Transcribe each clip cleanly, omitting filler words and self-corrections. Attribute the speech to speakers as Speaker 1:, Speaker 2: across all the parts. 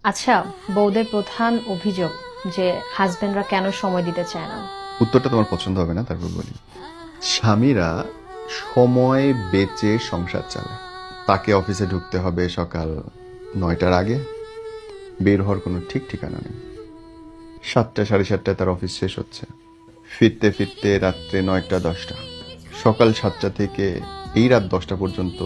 Speaker 1: আচ্ছা, বউদের প্রধান অভিযোগ যে হাজবেন্ডরা কেন সময় দিতে চায় না।
Speaker 2: উত্তরটা তোমার পছন্দ হবে না, তারপর বলি। স্বামীরা সময় বেচে সংসার চালায়। তাকে অফিসে ঢুকতে হবে সকাল 9টার আগে, বের হওয়ার কোনো ঠিক ঠিকানা নেই। 7টা 7:30টায় তার অফিস শেষ হচ্ছে, ফিরতে ফিরতে রাত্রে 9টা 10টা। সকাল 7টা থেকে এই রাত 10টা পর্যন্ত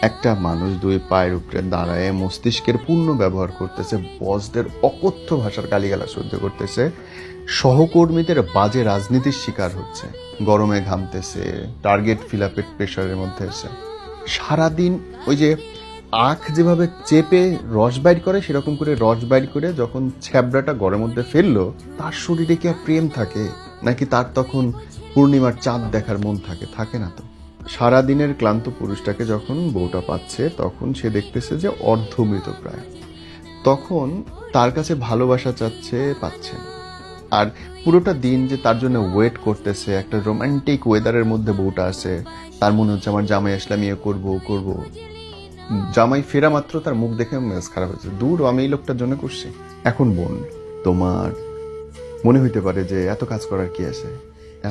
Speaker 2: একটা মানুষ দুই পায়ের উপরে দাঁড়ায় মস্তিষ্কের পূর্ণ ব্যবহার করতেছে, বসদের অকথ্য ভাষার গালিগালাজ সহ্য করতেছে, সহকর্মীদের বাজে রাজনীতির শিকার হচ্ছে, গরমে ঘামতেছে, টার্গেট ফিল আপের প্রেশারের মধ্যে আছে সারাদিন। ওই যে আখ যেভাবে চেপে রস বাইর করে, সেরকম করে রস বাইর করে যখন ছ্যাবড়াটা ঘরের মধ্যে ফেললো, তার শরীরে কি আর প্রেম থাকে নাকি তার তখন পূর্ণিমার চাঁদ দেখার মন থাকে? থাকে না তো। সারাদিনের ক্লান্ত পুরুষটাকে যখন বউটা পাচ্ছে, তখন সে দেখতেছে যে অর্ধমৃত প্রায়। তখন তার কাছে ভালোবাসা চাচ্ছে, পাচ্ছে না। আর পুরোটা দিন যে তার জন্য ওয়েট করতেছে, একটা রোমান্টিক ওয়েদারের মধ্যে বউটা আছে, তার মনে হচ্ছে আমার জামাই আসলে আমি করবো। জামাই ফেরা মাত্র তার মুখ দেখে মেজাজ খারাপ হয়েছে, দূর আমি এই লোকটার জন্য করছি। এখন বোন, তোমার মনে হইতে পারে যে এত কাজ করার কি আছে,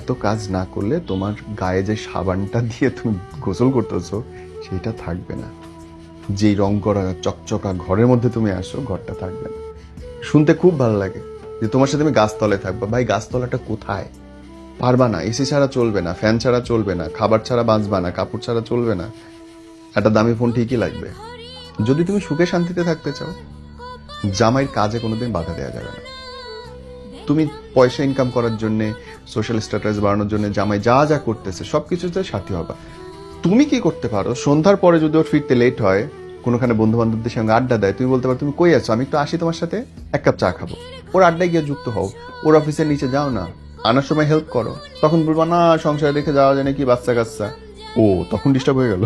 Speaker 2: এত কাজ না করলে তোমার গায়ে যে সাবানটা দিয়ে তুমি গোসল করতেছো সেটা থাকবে না, যেই রং করা চকচকা ঘরের মধ্যে তুমি আসো ঘরটা থাকবে না। শুনতে খুব ভালো লাগে যে তোমার সাথে আমি গাছতলায় থাকবো। ভাই, গাছতলাটা কোথায়? পারবা না, এসি ছাড়া চলবে না, ফ্যান ছাড়া চলবে না, খাবার ছাড়া বাঁচবা না, কাপড় ছাড়া চলবে না, একটা দামি ফোন ঠিকই লাগবে। যদি তুমি সুখে শান্তিতে থাকতে চাও, জামাইয়ের কাজে কোনোদিন বাধা দেওয়া যাবে না। তুমি পয়সা ইনকাম করার জন্য, সোশ্যাল স্ট্যাটাস বাড়ানোর জন্য জামাই যা যা করতেছে সবকিছুতে সাথী হবা। তুমি কি করতে পারো, সন্ধ্যার পরে যদি ওর ফিরতে লেট হয়, কোনোখানে বন্ধু বান্ধবদের সঙ্গে আড্ডা দেয়, তুমি বলতে পারো তুমি কই আছো, আমি একটু আসি তোমার সাথে, এক কাপ চা খাবো। ওর আড্ডায় গিয়ে যুক্ত হও, ওর অফিসের নিচে যাও না, আনার সময় হেল্প করো। তখন বলবা না সংসারে রেখে যাওয়া যায় নাকি, বাচ্চা কাচ্চা। ও তখন ডিস্টার্ব হয়ে গেল,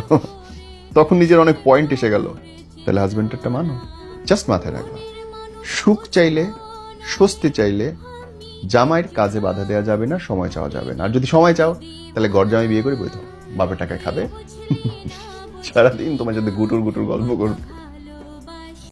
Speaker 2: তখন নিজের অনেক পয়েন্ট এসে গেল। তাহলে হাজবেন্ডেরটা মানো। জাস্ট মাথায় রাখবা, সুখ চাইলে, স্বস্তি চাইলে জামাইয়ের কাজে বাধা দেওয়া যাবে না, সময় চাওয়া যাবে না। আর যদি সময় চাও তাহলে ঘর জামাই বিয়ে করে বই দাও, বাপের টাকায় খাবে, সারাদিন তোমার সাথে গুটুর গুটুর গল্প করবে।